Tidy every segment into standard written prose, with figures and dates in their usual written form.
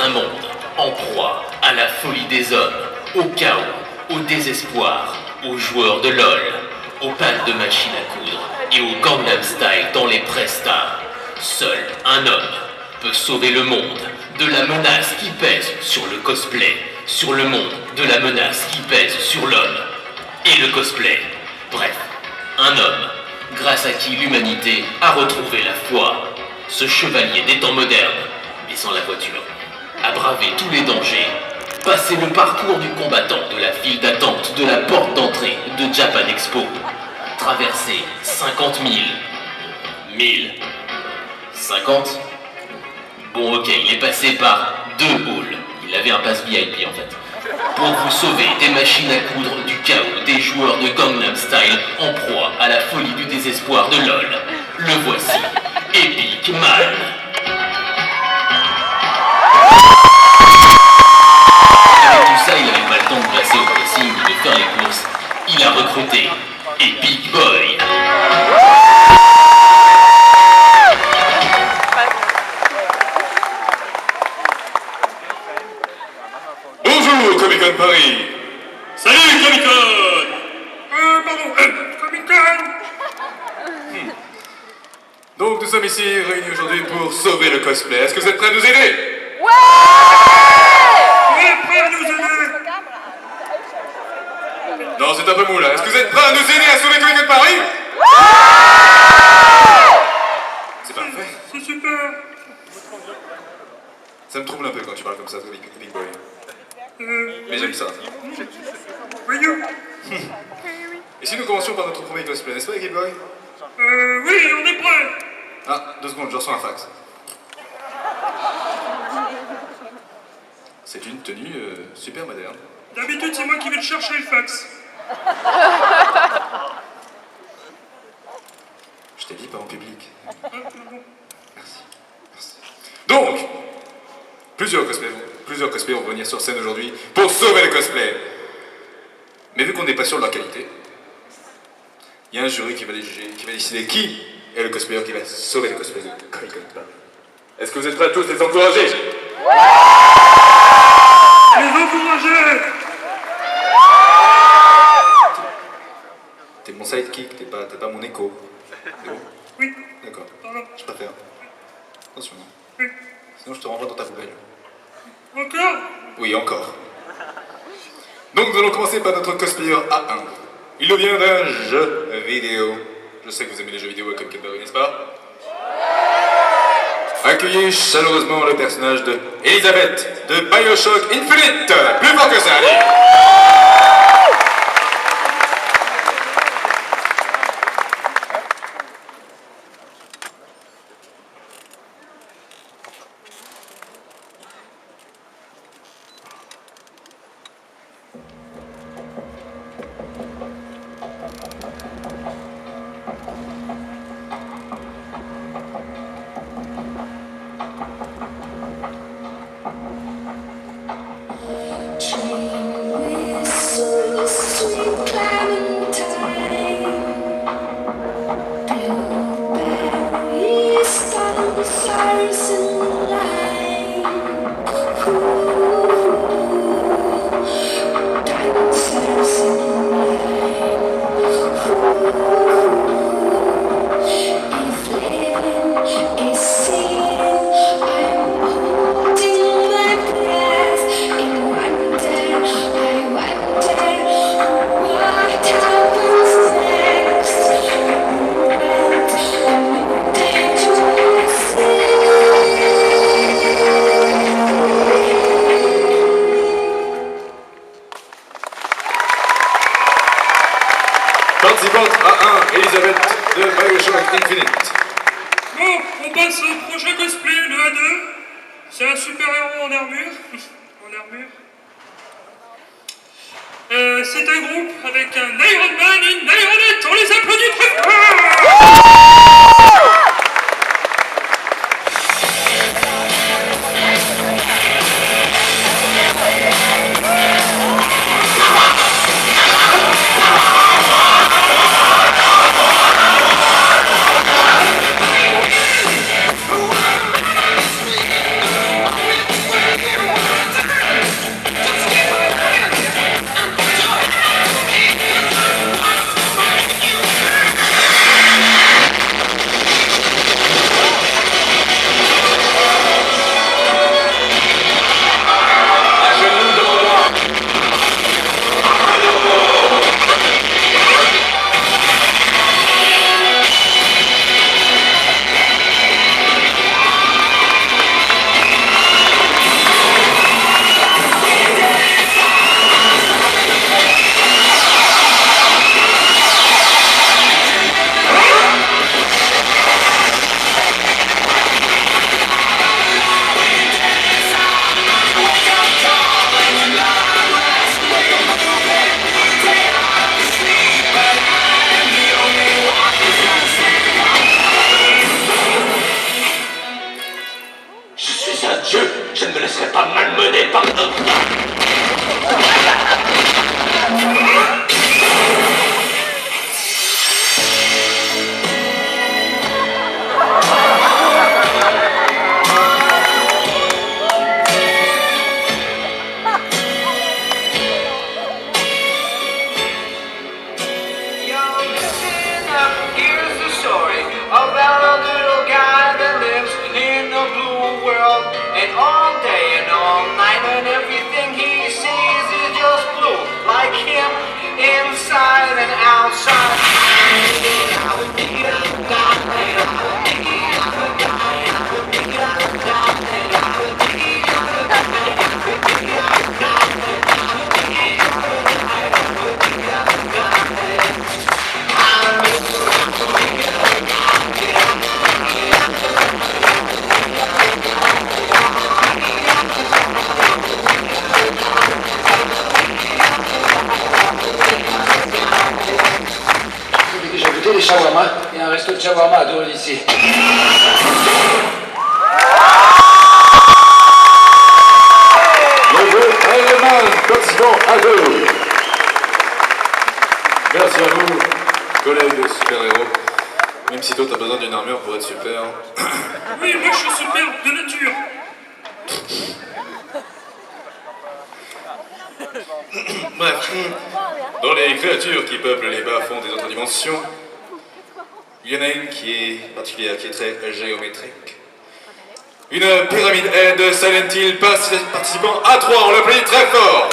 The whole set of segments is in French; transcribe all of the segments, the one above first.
un monde en proie à la folie des hommes, au chaos, au désespoir, aux joueurs de LOL, aux pales de machines à coudre et au Gangnam Style dans les prestats. Seul un homme peut sauver le monde de la menace qui pèse sur le cosplay, sur le monde de la menace qui pèse sur l'homme et le cosplay. Bref, un homme grâce à qui l'humanité a retrouvé la foi. Ce chevalier des temps modernes, mais sans la voiture, a bravé tous les dangers, passé le parcours du combattant de la file d'attente de la porte d'entrée de Japan Expo, traversé 50 000, 1000, 50. Bon ok, il est passé par 2 halls, il avait un pass VIP en fait, pour vous sauver des machines à coudre, du chaos, des joueurs de Gangnam Style en proie à la folie du désespoir de LOL. Le voici, Epic Man. Avec tout ça, il n'avait pas le temps de passer au pressing ou de faire les courses. Il a recruté Epic Boy. Bonjour Comic-Con Paris. Salut Comic-Con. Pardon, Comic-Con. Donc nous sommes ici réunis aujourd'hui pour sauver le cosplay. Est-ce que vous êtes prêts à nous aider? On est prêts à nous aider. Non, c'est un peu mou là. Est-ce que vous êtes prêts à nous aider à sauver Comic-Con Paris? C'est parfait. C'est super. Ça me trouble un peu quand tu parles comme ça, Epic Boy. Mais j'aime ça. Voyons. Et si nous commencions par notre premier cosplay, n'est-ce pas Epic Boy? Oui, on est prêts. Ah, 2 secondes, je reçois un fax. C'est une tenue super moderne. D'habitude, c'est moi qui vais le chercher, le fax. Je t'ai dit pas en public. Merci. Merci. Donc, plusieurs cosplays vont venir sur scène aujourd'hui pour sauver le cosplay. Mais vu qu'on n'est pas sûr de leur qualité, il y a un jury qui va les juger, qui va décider qui est le cosplayer qui va sauver le cosplay de Comic-Con Paris. Est-ce que vous êtes prêts à tous les encourager? Les encourager. T'es mon sidekick, t'es pas mon écho. C'est bon? Oui. D'accord. Pardon. Je préfère. Attention. Oui. Sinon je te renvoie dans ta poubelle. Encore. Oui, encore. Donc nous allons commencer par notre cosplayer A1. Il nous vient d'un jeu vidéo. Je sais que vous aimez les jeux vidéo comme Cadbury, n'est-ce pas? Accueillez chaleureusement le personnage de Elisabeth de Bioshock Infinite. Plus fort que ça, allez. Participante A1, Elisabeth de Bioshock Infinite. Bon, on passe au prochain cosplay, le A2. C'est un super-héros en armure. En armure. C'est un groupe avec un Iron Man et une Ironette. On les applaudit très fort. suis un dieu, je ne me laisserai pas malmener par d'autres. About a little guy that lives in a blue world, and all day and all night, and everything he sees is just blue, like him, inside and outside. Les shawarma, il y a un resto de shawarma à Douril ici. Le jeu Iron participant à deux. Merci à vous, collègues de super-héros. Même si toi t'as besoin d'une armure pour être super. Oui, moi je suis super de nature. Bref, dans les créatures qui peuplent les bas-fonds des autres dimensions, il y en a une qui est particulière, qui est très géométrique. Une pyramide de Silent Hill participant à 3, on l'applaudit très fort.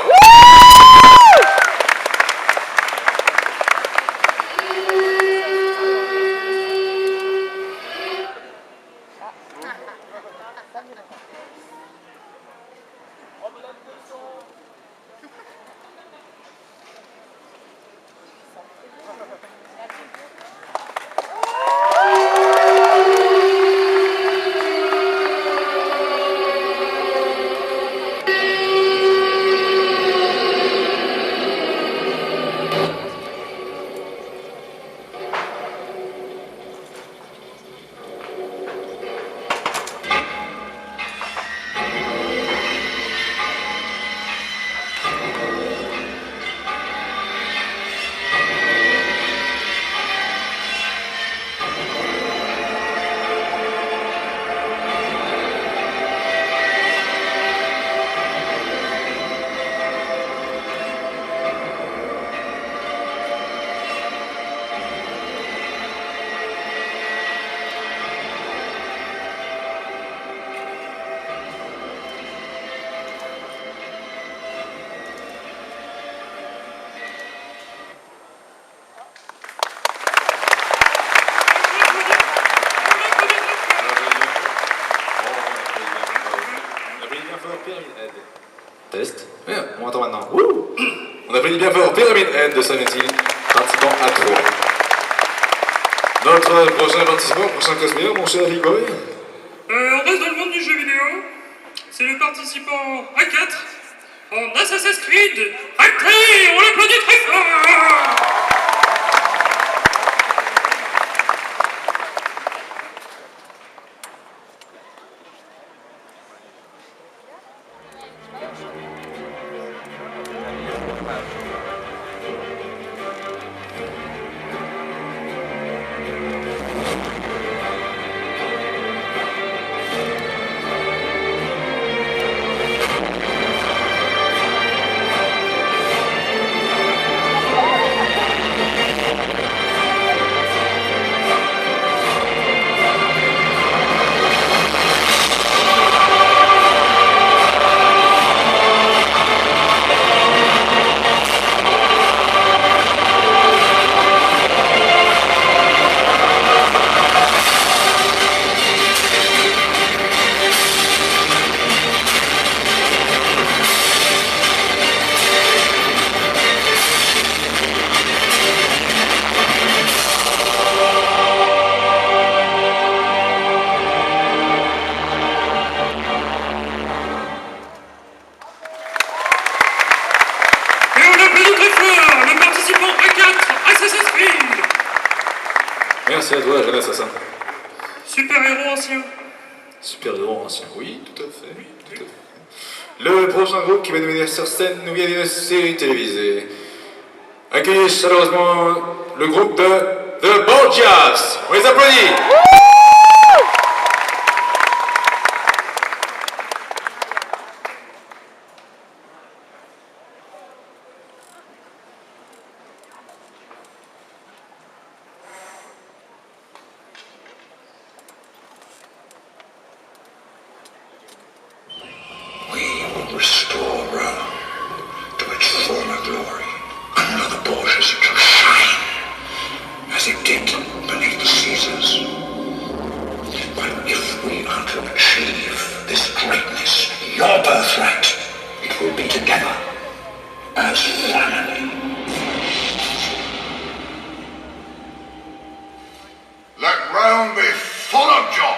Test. Bien, on m'entend maintenant. Wouh. On applaudit bien fort Pyramid Head de Silent Hill, participant à 3. Notre prochain participant, prochain cosplayer, mon cher Rigoy. On reste dans le monde du jeu vidéo. C'est le participant A4 en Assassin's Creed. Acté, on l'applaudit très fort. Merci à toi, jeune assassin. Super-héros ancien. Super-héros ancien, oui, tout à fait, tout à fait. Le prochain groupe qui va nous venir sur scène nous vient d'une série télévisée. Accueillez chaleureusement le groupe de The Borgias. On les applaudit. Restore Rome to its former glory. Another Borgias to shine, as it did beneath the Caesars. But if we are to achieve this greatness, your birthright, it will be together, as family. Let Rome be full of joy.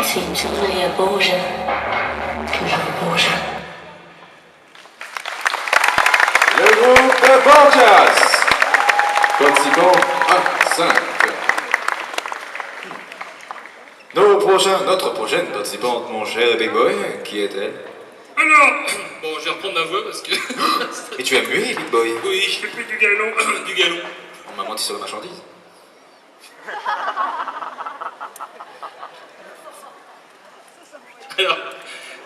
Seems only a Borgia can have a Borgia. Le groupe de Borgias. Participants à 5. Notre prochaine participante, mon cher Big Boy, qui est-elle? Alors, bon, je vais reprendre ma voix parce que... Et tu as mué, Big Boy? Oui, je fais plus du galon, du galon. On m'a menti sur la marchandise. Alors,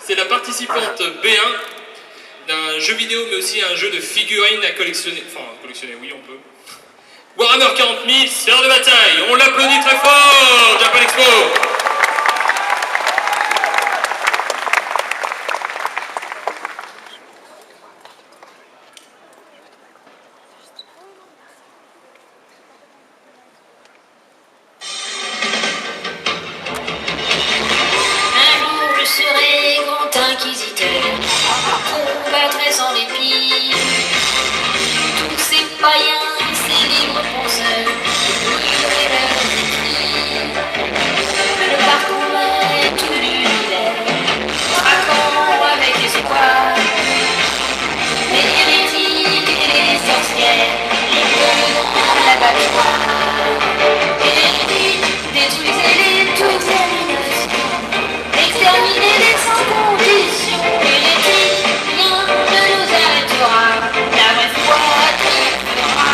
c'est la participante B1 d'un jeu vidéo, mais aussi un jeu de figurines à collectionner. Enfin, collectionner, oui, on peut. Warhammer 40 000, sphère de bataille. On l'applaudit très fort, Japan Expo. Combattrait sans répit tous ces païens, ces libres penseurs, brûleraient leurs écrits. Le parcours tout l'univers, traquant avec espoir les hérétiques et les sorcières, les peuvent dans l'abattoir. Hérétiques, détruisez-les toutes lumineuses, exterminez-les sans condition. Hérétiques, rien ne nous arrêtera, la vraie foi triomphera.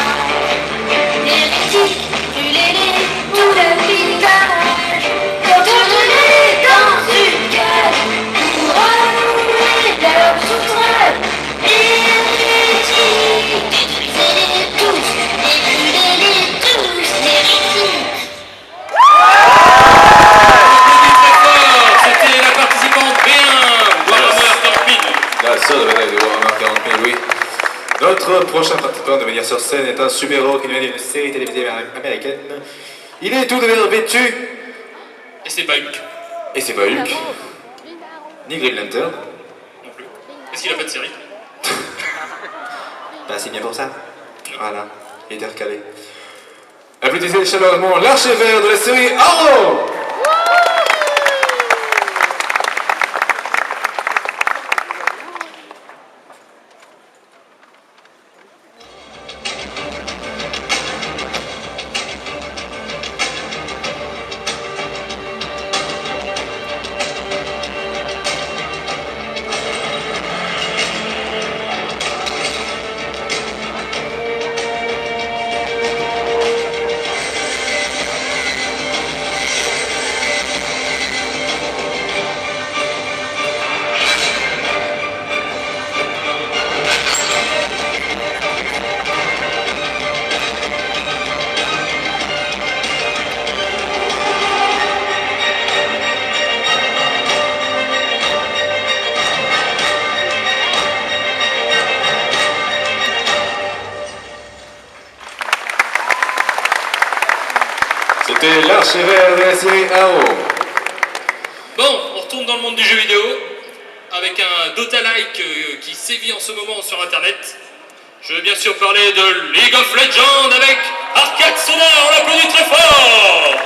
Notre prochain participant de venir sur scène est un super-héros qui nous vient d'une série télévisée américaine. Il est tout de même vêtu. Et c'est pas Hulk. Et c'est pas Hulk. Ni Green Lantern. Non plus. Est-ce qu'il a pas de série? Bah c'est bien pour ça. Voilà, il est recalé. Applaudissez chaleureusement l'archevêque de la série Arrow. C'était l'archevêque de la série Arrow. Bon, on retourne dans le monde du jeu vidéo avec un Dota-like qui sévit en ce moment sur internet. Je veux bien sûr parler de League of Legends avec Arcade Sonar, on l'applaudit très fort.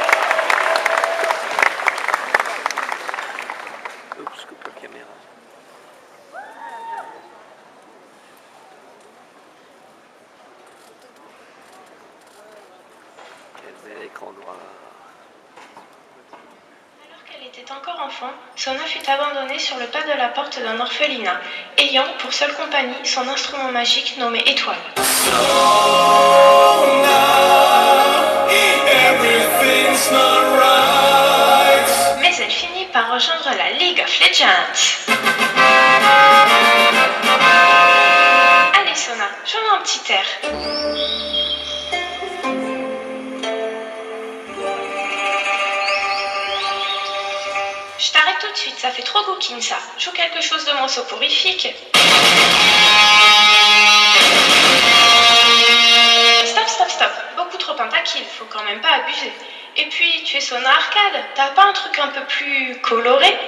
Alors qu'elle était encore enfant, Sona fut abandonnée sur le pas de la porte d'un orphelinat, ayant pour seule compagnie son instrument magique nommé Étoile. Mais elle finit par rejoindre la League of Legends. Allez Sona, joue-nous un petit air. Je t'arrête tout de suite, ça fait trop coquine ça. Joue quelque chose de moins soporifique. Stop. Beaucoup trop pentakill, faut quand même pas abuser. Et puis, tu es Sona Arcade, t'as pas un truc un peu plus coloré?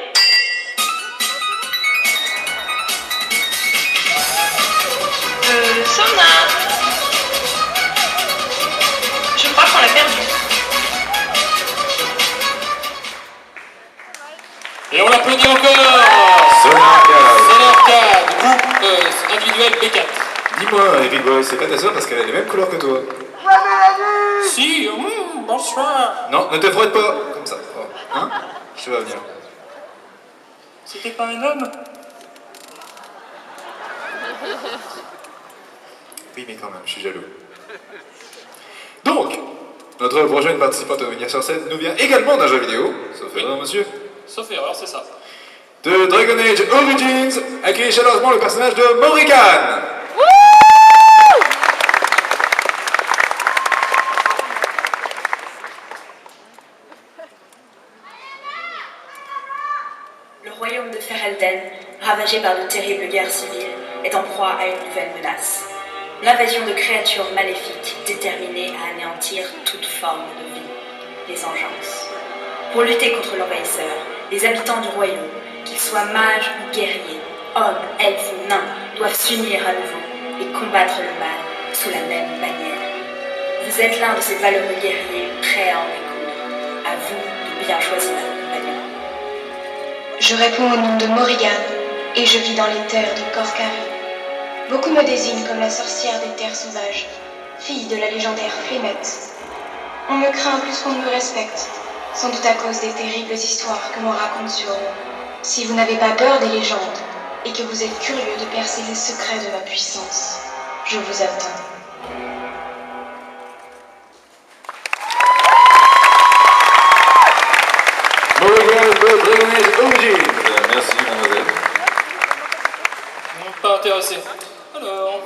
Sona. Je crois qu'on l'a perdu. Et on l'applaudit encore. Sona Arcade, groupe individuel B4. Dis-moi, Eric Boy, c'est pas ta soeur parce qu'elle a les mêmes couleurs que toi. Si, bonsoir. Non, ne te frotte pas comme ça. Oh. Hein? Je te vois venir. C'était pas un homme? Oui, mais quand même, je suis jaloux. Donc, notre prochaine participante à venir sur scène nous vient également d'un jeu vidéo, sauf erreur, monsieur, Sauf erreur, c'est ça. de Dragon Age Origins, accueillez chaleureusement le personnage de Morrigan. Le royaume de Ferelden, ravagé par de terribles guerres civiles, est en proie à une nouvelle menace. L'invasion de créatures maléfiques déterminées à anéantir toute forme de vie, les engences. Pour lutter contre l'envahisseur, les habitants du royaume, qu'ils soient mages ou guerriers, hommes, elfes ou nains, doivent s'unir à nouveau et combattre le mal sous la même bannière. Vous êtes l'un de ces valeureux guerriers prêts à en découdre. À vous de bien choisir vos compagnons. Je réponds au nom de Morrigan, et je vis dans les terres de Corcari. Beaucoup me désignent comme la sorcière des terres sauvages, fille de la légendaire Flémette. On me craint plus qu'on ne me respecte, sans doute à cause des terribles histoires que l'on raconte sur nous. Si vous n'avez pas peur des légendes, et que vous êtes curieux de percer les secrets de ma puissance, je vous attends. Morrigan de Dragon Age Origins. Merci, mademoiselle. Pas intéressé. Alors...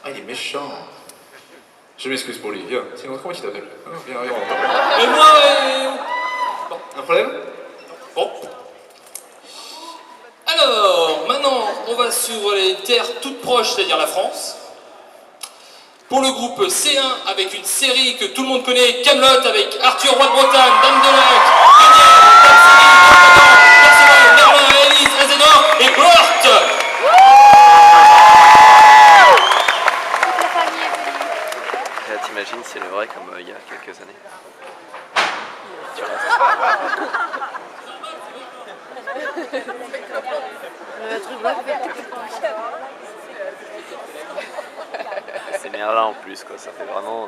Ah, il est méchant. Je m'excuse pour lui. Viens, sinon, comment tu t'appelles? Viens, on t'appelle. Et moi, Un problème? Bon. Alors, maintenant, on va sur les terres toutes proches, c'est-à-dire la France. Pour le groupe C1, avec une série que tout le monde connaît, Camelot, avec Arthur Roy de Bretagne, Dame de Lac, Daniel, Perceval, Merlin, Alice, Azénor et Morte. T'imagines si elle est vraie comme il y a quelques années. C'est Merlin en plus, quoi, ça fait vraiment...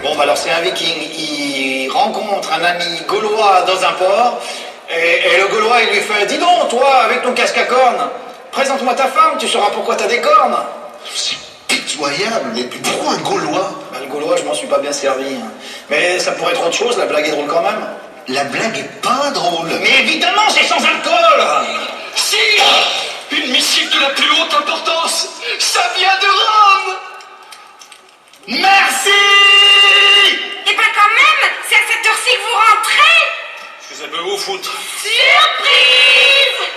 Bon, bah alors c'est un viking, il rencontre un ami gaulois dans un port, et le gaulois il lui fait « Dis donc, toi, avec ton casque à cornes, présente-moi ta femme, tu sauras pourquoi t'as des cornes !» C'est pitoyable, mais pourquoi un Gaulois? Bah, le gaulois, je m'en suis pas bien servi. Hein. Mais ça pourrait être autre chose, la blague est drôle quand même. La blague est pas drôle. Mais évidemment, c'est sans alcool. Si, une missive de la plus haute importance, ça vient de Rome. Merci. Eh ben quand même, c'est à cette heure-ci que vous rentrez. Que ça peut vous foutre. Surprise!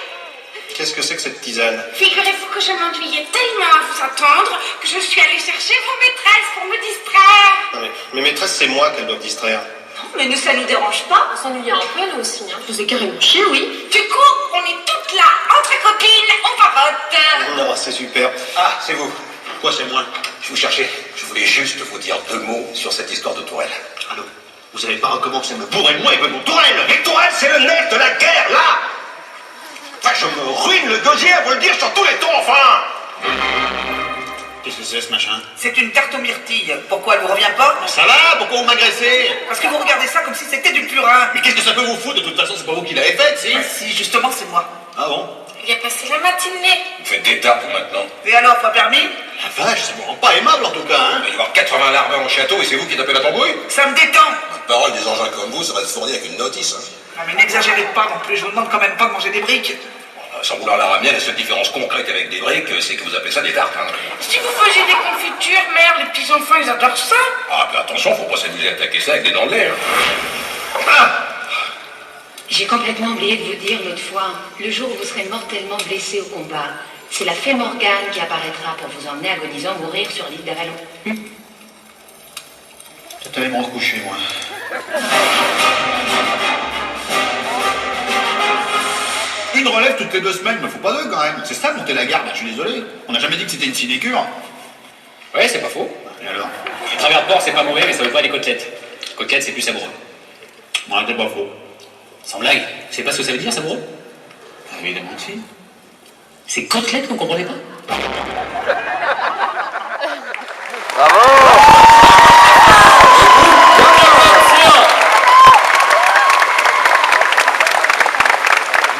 Qu'est-ce que c'est que cette tisane? Figurez-vous que je m'ennuyais tellement à vous attendre que je suis allée chercher vos maîtresses pour me distraire. Non mais mes maîtresses, c'est moi qu'elles doivent distraire. Non, mais nous, ça nous dérange pas. On s'ennuyait un peu, nous aussi. Hein. Je vous ai carrément chier, oui. Du coup, on est toutes là, entre copines, on papote. Non, c'est super. Ah, c'est vous. Quoi, c'est moi? Je vous cherchais. Je voulais juste vous dire 2 mots sur cette histoire de tourelle. Allô? Vous n'avez pas recommencé à me bourrer de moi et de mon tourelle. Les tourelles, c'est le nerf de la guerre, là. Enfin, je me ruine le gosier à vous le dire sur tous les tons, enfin. Qu'est-ce que c'est, ce machin? C'est une tarte aux myrtilles. Pourquoi elle vous revient pas? Ça va? Pourquoi vous m'agressez? Parce que vous regardez ça comme si c'était du purin. Mais qu'est-ce que ça peut vous foutre? De toute façon, c'est pas vous qui l'avez faite, si? Ah, si, justement, c'est moi. Ah bon? Il a passé la matinée. Vous faites des tartes, vous, maintenant. Et alors, pas permis? La vache, ça me rend pas aimable, en tout cas, hein. Il va y avoir 80 larvins au château et c'est vous qui tapez la tambouille? Ça me détend. Ma parole, des engins comme vous, ça va se fournir avec une notice, hein. Non, mais n'exagérez pas non plus. Je vous demande quand même pas de manger des briques. Sans vouloir la ramener, la seule différence concrète avec des briques, c'est que vous appelez ça des tartes, hein. Si vous faisiez des confitures, merde, les petits enfants, ils adorent ça. Ah, puis attention, faut pas s'amuser à attaquer ça avec des dents de lait, hein. Ah! J'ai complètement oublié de vous dire l'autre fois, le jour où vous serez mortellement blessé au combat, c'est la fée Morgane qui apparaîtra pour vous emmener agonisant mourir sur l'île d'Avalon. Peut-être aller me recoucher, moi. Une relève toutes les 2 semaines, mais faut pas 2 quand même. C'est ça, monter la garde, je suis désolé. On n'a jamais dit que c'était une sinécure. Ouais, c'est pas faux. Et alors? Les travers de porc, c'est pas mauvais, mais ça veut pas les côtelettes. Côtelettes, c'est plus savoureux. Ouais, c'est pas faux. Sans blague, tu sais pas ce que ça veut dire, savoureux? Évidemment que si. C'est côtelettes, vous comprenez pas?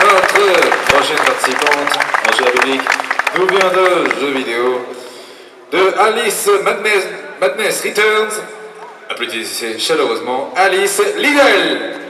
Notre prochaine participante en jeu public nous vient de jeux vidéo de Alice Madness Returns. Applaudissez chaleureusement Alice Lidl.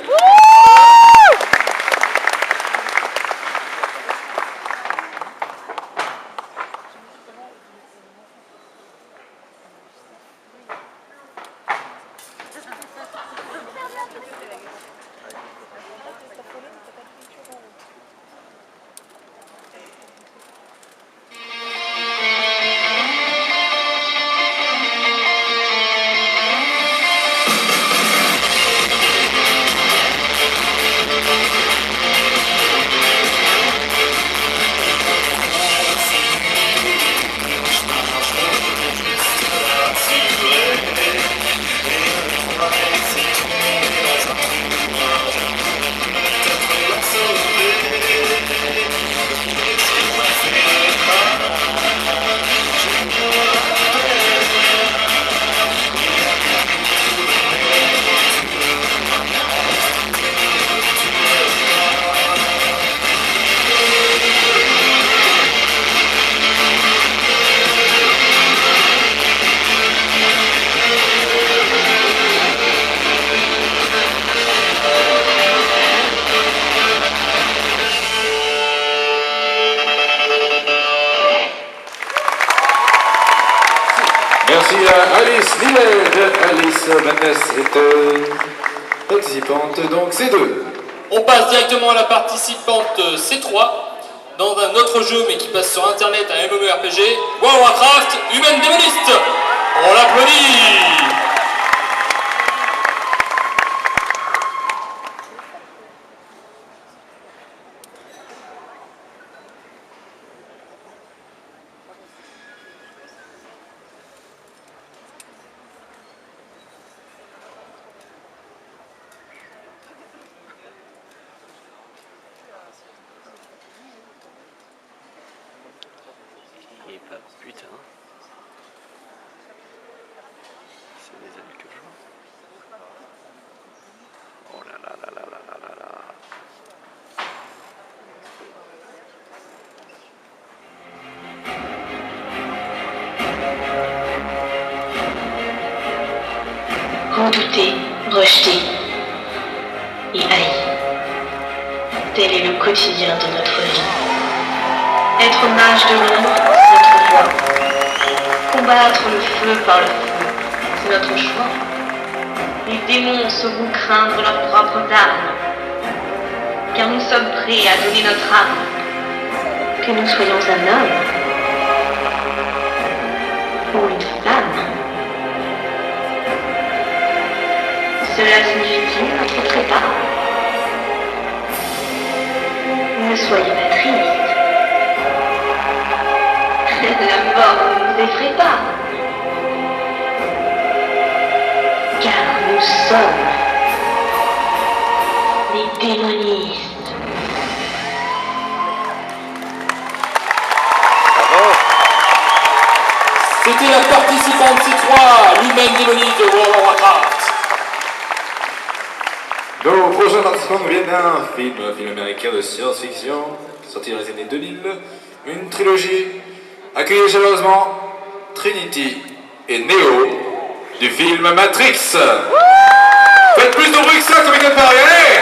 Miss Miller de Alice Madness est participante, donc C2. On passe directement à la participante C3 dans un autre jeu mais qui passe sur internet, un MMORPG, World of Warcraft Human Demonist. On l'applaudit. Et bah putain. C'est des ailes que je vois. Oh là là là là là là là là. Redouté, rejeté et haï. Tel est le quotidien de notre vie. Être mage de l'ombre, c'est notre voie. Combattre le feu par le feu, c'est notre choix. Les démons sauront craindre leurs propres armes, car nous sommes prêts à donner notre âme. Que nous soyons un homme ou une femme, cela signifie-t-il notre trépas? Ne soyez pas triste. La mort ne nous effraie pas, car nous sommes les démonistes. C'était la participante C3, l'humaine démoniste de World of Warcraft. Nos prochains participants nous viennent d'un film américain de science-fiction, sorti dans les années 2000, une trilogie. Accueillez chaleureusement Trinity et Neo du film Matrix. Faites plus de bruit que ça, comme il vient de parler, allez!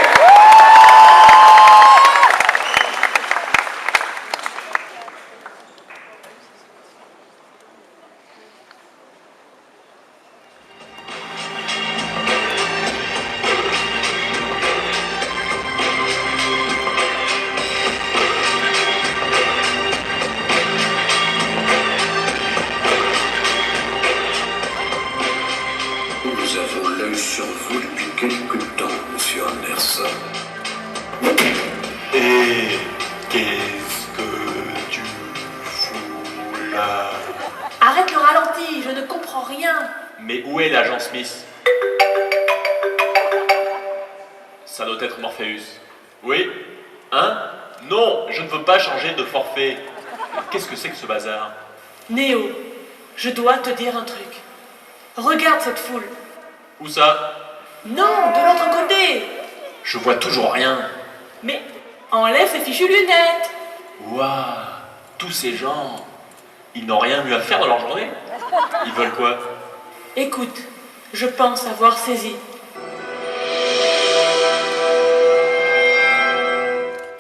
Nous avons l'œil sur vous depuis quelque temps, monsieur Anderson. Et qu'est-ce que tu fous là? Arrête le ralenti, je ne comprends rien. Mais où est l'agent Smith? Ça doit être Morpheus. Oui? Hein? Non, je ne veux pas changer de forfait. Qu'est-ce que c'est que ce bazar? Néo, je dois te dire un truc. Regarde cette foule. Où ça? Non, de l'autre côté. Je vois toujours rien. Mais enlève ces fichues lunettes. Waouh! Tous ces gens, ils n'ont rien mieux à faire dans leur journée? Ils veulent quoi? Écoute, je pense avoir saisi.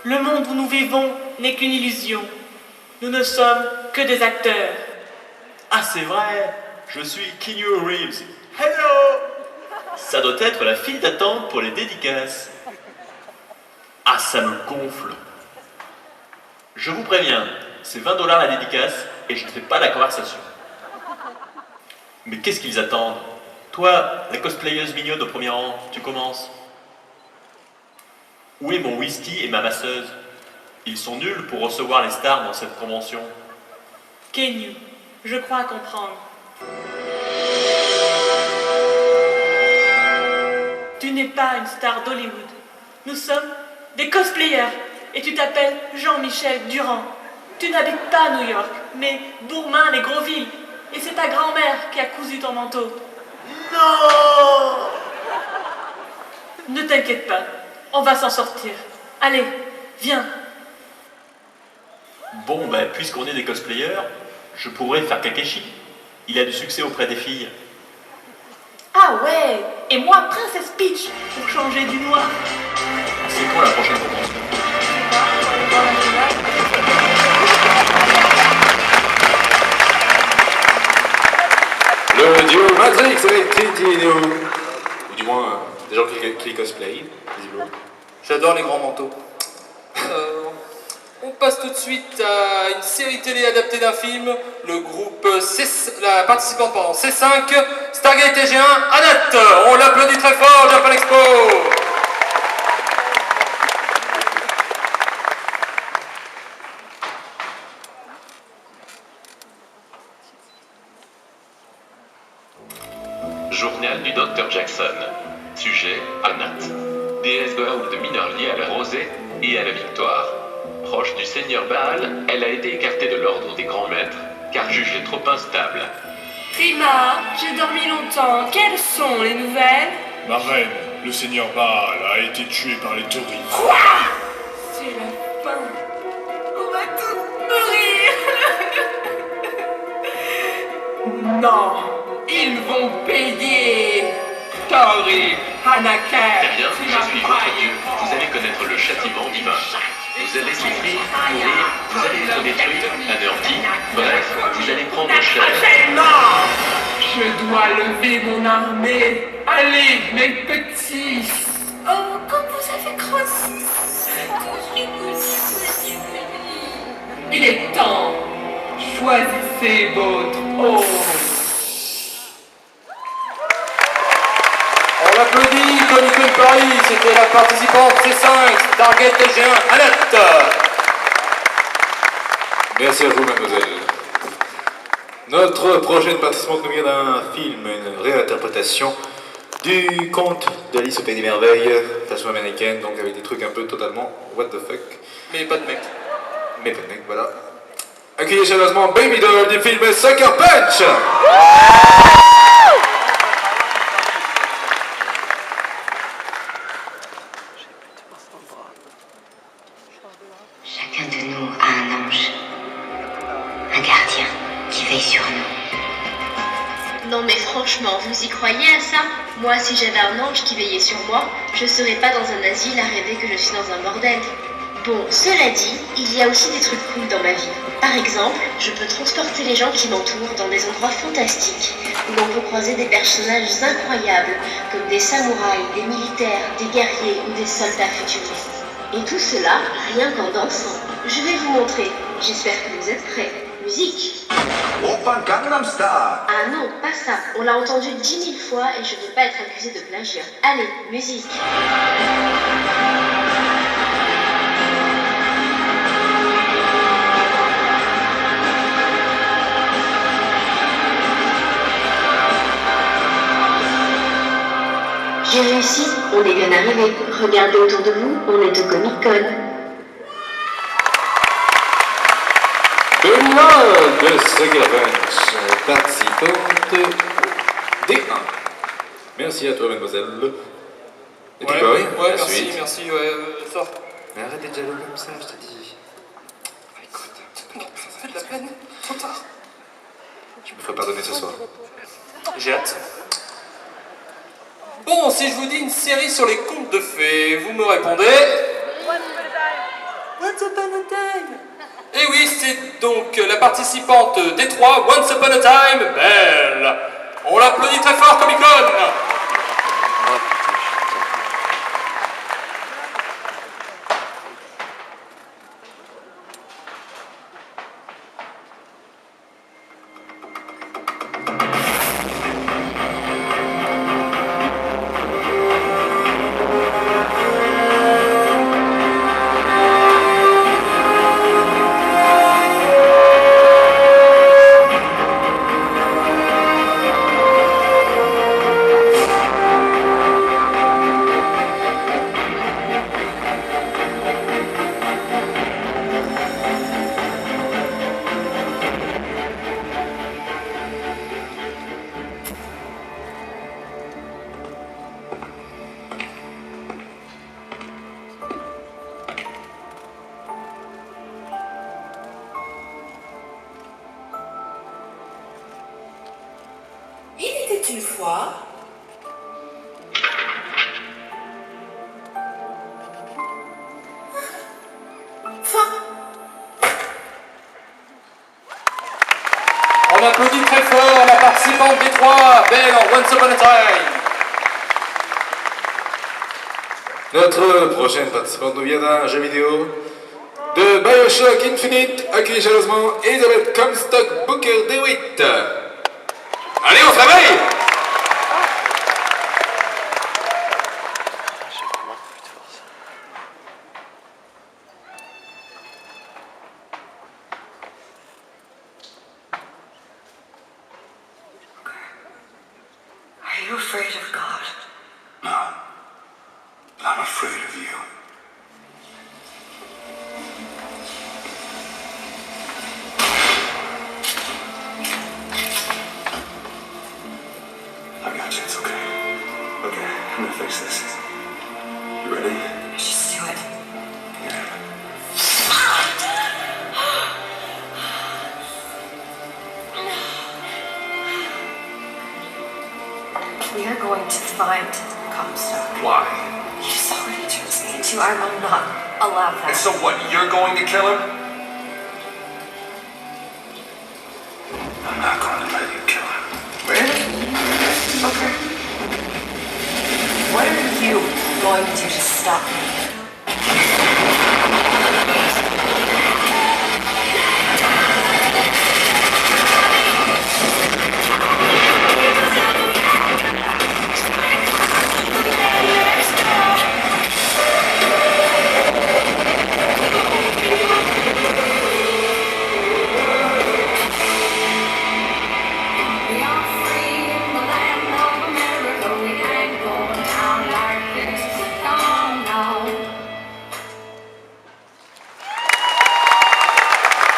Le monde où nous vivons n'est qu'une illusion. Nous ne sommes que des acteurs. Ah, c'est vrai! Je suis Keanu Reeves. Hello! Ça doit être la file d'attente pour les dédicaces. Ah, ça me gonfle. Je vous préviens, c'est 20$ la dédicace et je ne fais pas la conversation. Mais qu'est-ce qu'ils attendent? Toi, la cosplayeuse mignonne au premier rang, tu commences. Où est mon whisky et ma masseuse? Ils sont nuls pour recevoir les stars dans cette convention. Kenyu, je crois comprendre. Tu n'es pas une star d'Hollywood. Nous sommes des cosplayers. Et tu t'appelles Jean-Michel Durand. Tu n'habites pas à New York, mais Bourmin, les Grosvilles. Et c'est ta grand-mère qui a cousu ton manteau. Non! Ne t'inquiète pas, on va s'en sortir. Allez, viens. Bon, ben, puisqu'on est des cosplayers, je pourrais faire Kakeshi. Il a du succès auprès des filles. Ah ouais! Et moi, Princesse Peach, pour changer du noir. C'est quand la prochaine convention? Le duo Matrix avec Trinity et Neo. Ou du moins, des gens qui cosplay, visiblement. J'adore les grands manteaux. On passe tout de suite à une série télé adaptée d'un film. Le groupe la participante C5, Stargate TG1, Annette. On l'applaudit très fort, Japan Expo. Journal du Dr Jackson. Sujet, Anat. Déesse Goa'uld mineure liée à la rosée et à la victoire. Proche du seigneur Baal, elle a été écartée de l'ordre des grands maîtres, car jugée trop instable. Prima, j'ai dormi longtemps. Quelles sont les nouvelles? Ma reine, le seigneur Baal a été tué par les tauris. Quoi? C'est la fin. On va tous mourir. Non, ils vont payer. Tori, Anakin. Très bien, je suis votre dieu. Vous allez connaître le châtiment divin. Vous allez souffrir, mourir, vous allez être détruit, anéanti. Bref, vous allez prendre cher. Non, je dois lever mon armée. Allez, mes petits. Oh, comme vous avez grossi. Il est temps. Choisissez votre eau. On l'applaudit, Comic-Con Paris, c'était la participante C5, Stargate TG1, Annette. Merci à vous, mademoiselle. Notre prochaine participante nous vient d'un film, une réinterprétation du conte d'Alice au Pays des Merveilles, façon américaine, donc avec des trucs un peu totalement what the fuck. Mais pas de mec. Mais pas de mec, voilà. Accueillez chaleureusement Baby Doll du film Sucker Punch. Chacun de nous a un ange, un gardien qui veille sur nous. Non mais franchement, vous y croyez à ça? Moi, si j'avais un ange qui veillait sur moi, je serais pas dans un asile à rêver que je suis dans un bordel. Bon, cela dit, il y a aussi des trucs cool dans ma vie. Par exemple, je peux transporter les gens qui m'entourent dans des endroits fantastiques, où l'on peut croiser des personnages incroyables, comme des samouraïs, des militaires, des guerriers ou des soldats futuristes. Et tout cela, rien qu'en dansant. Je vais vous montrer. J'espère que vous êtes prêts. Musique. Open Gangnam Style. Ah non, pas ça. On l'a entendu 10 000 fois et je ne vais pas être accusée de plagiat. Allez, musique. J'ai réussi, on est bien arrivé. Regardez autour de vous, on est au Comic-Con. Benoît de Sucker Punch, participante D1. Merci à toi, mademoiselle. Et Ouais, puis, ouais, la merci, suite. merci, ouais, sors. Mais arrête d'être jaloux comme ça, je te dis. Écoute, ça fait de la peine, trop tard. Je me ferai pardonner ce soir. J'ai hâte. Bon, si je vous dis une série sur les contes de fées, vous me répondez... Once Upon a Time. Et oui, c'est donc la participante D3, Once Upon a Time, Belle. On l'applaudit très fort, Comic-Con. Il était une fois... On On applaudit très fort la participante des 3, Belle en Once Upon a Time. Notre prochaine participante nous vient d'un jeu vidéo de Bioshock Infinite, accueillie chaleureusement Elizabeth Comstock Booker DeWitt. Allez, on se réveille! Are you afraid of God? No. I'm afraid of you. I got you, it's okay. Okay, I'm gonna fix this. You ready? Just do it. We are going to find Comstock. Why? You saw what he turns me into. I will not allow that. And so what, you're going to kill him? I'm not going to let you kill him. Really? Okay. What are you going to do to stop me?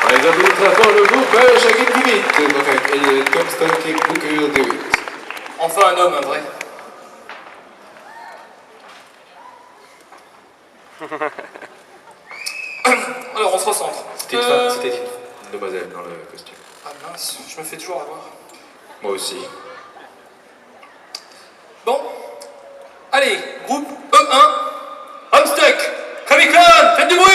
On les applaudit très fort le groupe Bioshock Infinite, donc avec Elizabeth Comstock et Booker DeWitt. Enfin un homme, un vrai. Alors on se recentre. C'était une demoiselle dans le costume. Ah mince, je me fais toujours avoir. Moi aussi. Bon. Allez, groupe E1, Homestuck, Comic-Con, faites du bruit!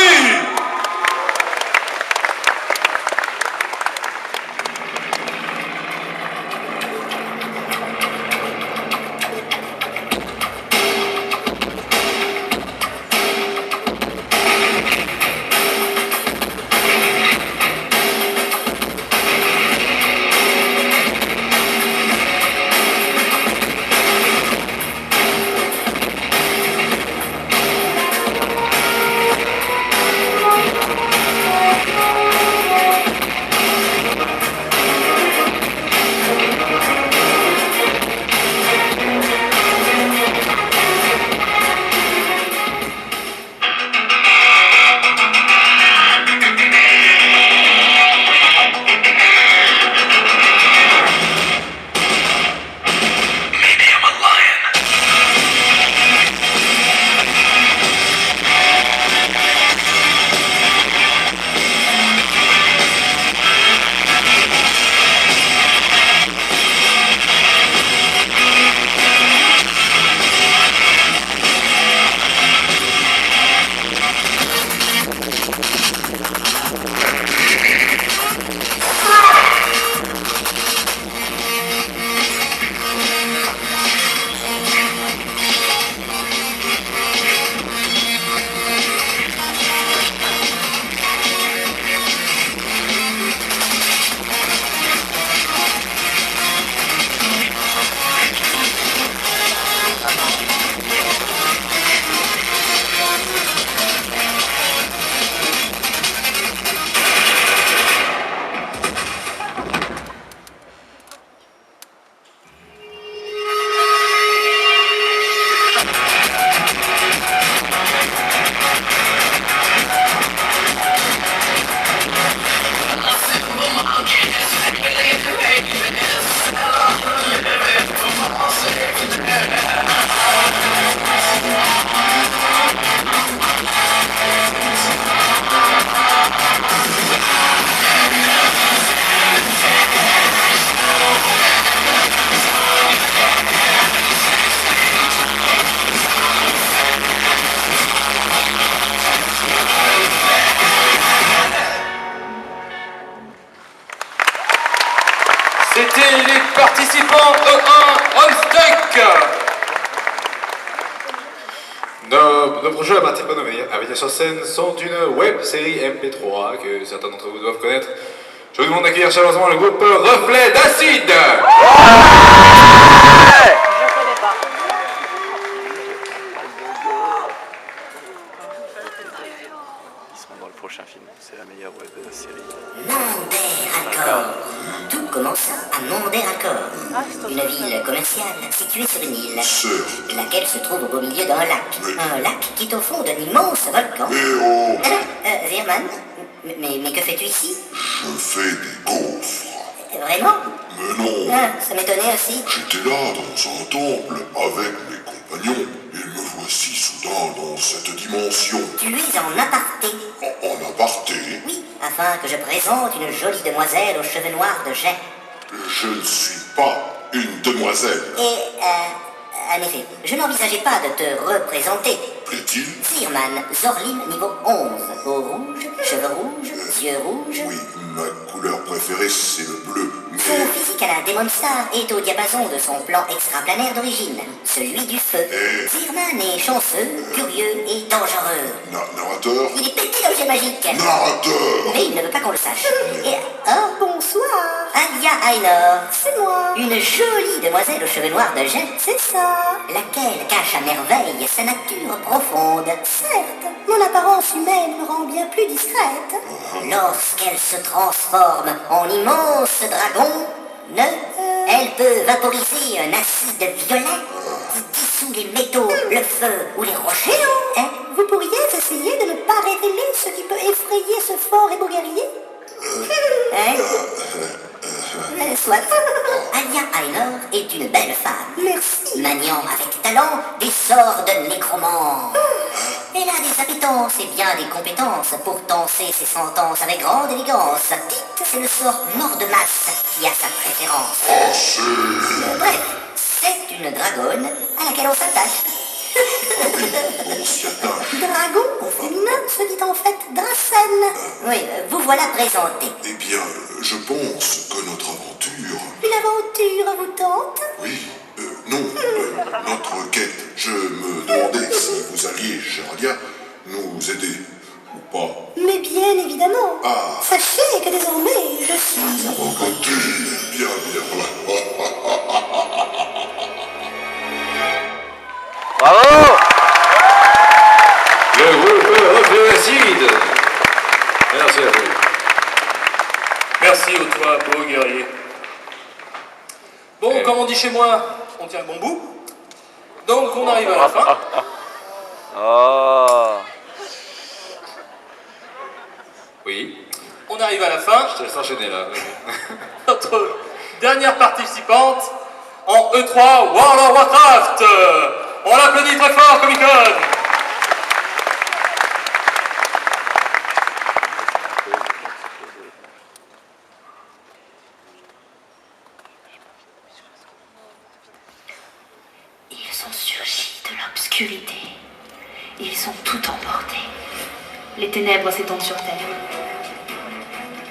participants à venir sur scène sont une web série MP3 que certains d'entre vous doivent connaître. Je vous demande d'accueillir chaleureusement le groupe Reflet d'Acide. Ils seront dans le prochain film, c'est la meilleure web série. Monderacor. Tout commença à Monderacor, une ville commerciale située sur une île, laquelle se trouve au beau milieu d'un lac. Un lac qui est au fond d'un immense volcan. Zirman, mais que fais-tu ici? Je fais des gaufres. Vraiment? Mais non. Ah, ça m'étonnait aussi. J'étais là dans un temple avec mes compagnons et me voici soudain dans cette dimension. Tu es en aparté. En aparté? Oui, afin que je présente une jolie demoiselle aux cheveux noirs de jet. Je ne suis pas une demoiselle. Et, en effet, je n'envisageais pas de te représenter. Plaît-il? Zirman, Zorlim, niveau 11. Peau rouge, cheveux rouges, yeux rouges. Oui, ma couleur préférée, c'est le bleu. Son physique à la Demon Star est au diapason de son plan extraplanaire d'origine, celui du feu. Zirman est chanceux, curieux et dangereux. Narrateur? Il est pété d'objets magiques. Narrateur! Mais il ne veut pas qu'on le sache. Et bonsoir. Alia Ainor, c'est moi. Une jolie demoiselle aux cheveux noirs de jet, c'est ça. Laquelle cache à merveille sa nature profonde. Certes, mon apparence humaine me rend bien plus discrète. Lorsqu'elle se transforme en immense dragon, elle peut vaporiser un acide violet qui dissout les métaux, le feu ou les rochers. Vous pourriez essayer de ne pas révéler ce qui peut effrayer ce fort et beau guerrier? Soit. Alia Ainor est une belle femme. Merci. Maniant avec talent des sorts de nécromant. Elle a des appétences et bien des compétences pour danser ses sentences avec grande élégance. Dites, c'est le sort mort de masse qui a sa préférence. Bref, c'est une dragonne à laquelle on s'attache. Dragon au féminin se dit en fait Drassen. Oui, vous voilà présenté. Eh bien, je pense que notre aventure... Une aventure vous tente? Oui, non, notre quête. Je me demandais si vous alliez, cher Alia, nous aider ou pas. Mais bien évidemment. Ah. Sachez que désormais, je suis... Bien. Bravo! Le groupe Reflet d'Acide. Merci à vous. Merci au toi, beau guerrier. Bon, comme on dit chez moi, on tient le bon bout. Donc on arrive à la fin. Oh. Oui. On arrive à la fin. Je te laisse enchaîner là. Notre dernière participante en E3 World of Warcraft. On l'applaudit très fort, Comic-Con. Ils sont surgis de l'obscurité. Ils ont tout emporté. Les ténèbres s'étendent sur terre.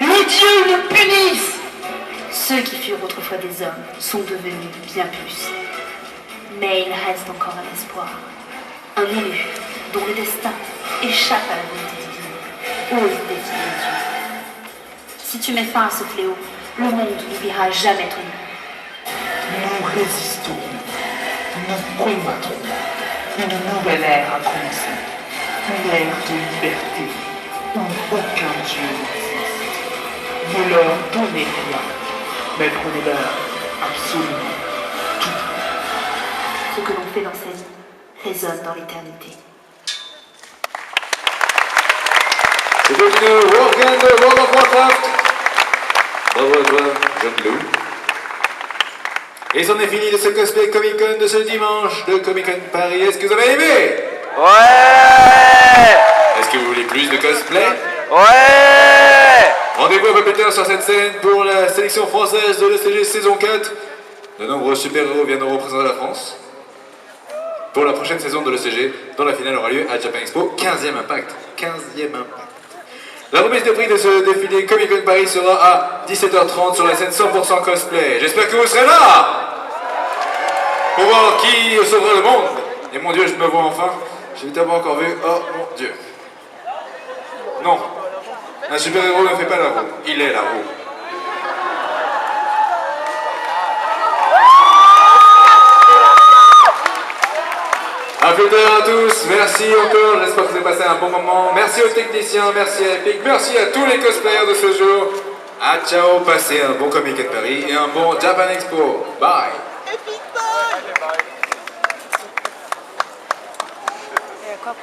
Les dieux nous punissent. Ceux qui furent autrefois des hommes sont devenus bien plus. Mais il reste encore un espoir. Un élu dont le destin échappe à la volonté divine. Ose défier les dieux. Si tu mets fin à ce fléau, le monde n'oubliera jamais ton nom. Nous résistons. Nous combattrons. Une nouvelle ère a commencé. Une ère de liberté où aucun dieu n'existe. Ne leur donnez rien, mais prenez-leur absolument tout. Ce que l'on fait dans sa vie résonne dans l'éternité. C'était une World of Warcraft. Bravo à toi, John Lou. Et c'en est fini de ce cosplay Comic-Con de ce dimanche de Comic-Con Paris. Est-ce que vous avez aimé? Ouais! Est-ce que vous voulez plus de cosplay? Ouais! Rendez-vous un peu plus tard sur cette scène pour la sélection française de l'ECG saison 4. De nombreux super-héros viendront représenter la France pour la prochaine saison de l'ECG, dont la finale aura lieu à Japan Expo. 15e Impact. 15e Impact. La remise de prix de ce défilé Comic-Con Paris sera à 17h30 sur la scène 100% cosplay. J'espère que vous serez là pour voir qui sauvera le monde. Et mon Dieu, je me vois enfin. J'ai tellement encore vu. Oh mon Dieu. Non. Un super-héros ne fait pas la roue. Il est la roue. Applaudissements à tous, merci encore, j'espère que vous avez passé un bon moment. Merci aux techniciens, merci à Epic, merci à tous les cosplayers de ce jour. Ah ciao, passez un bon Comic Con Paris et un bon Japan Expo. Bye. Quoi,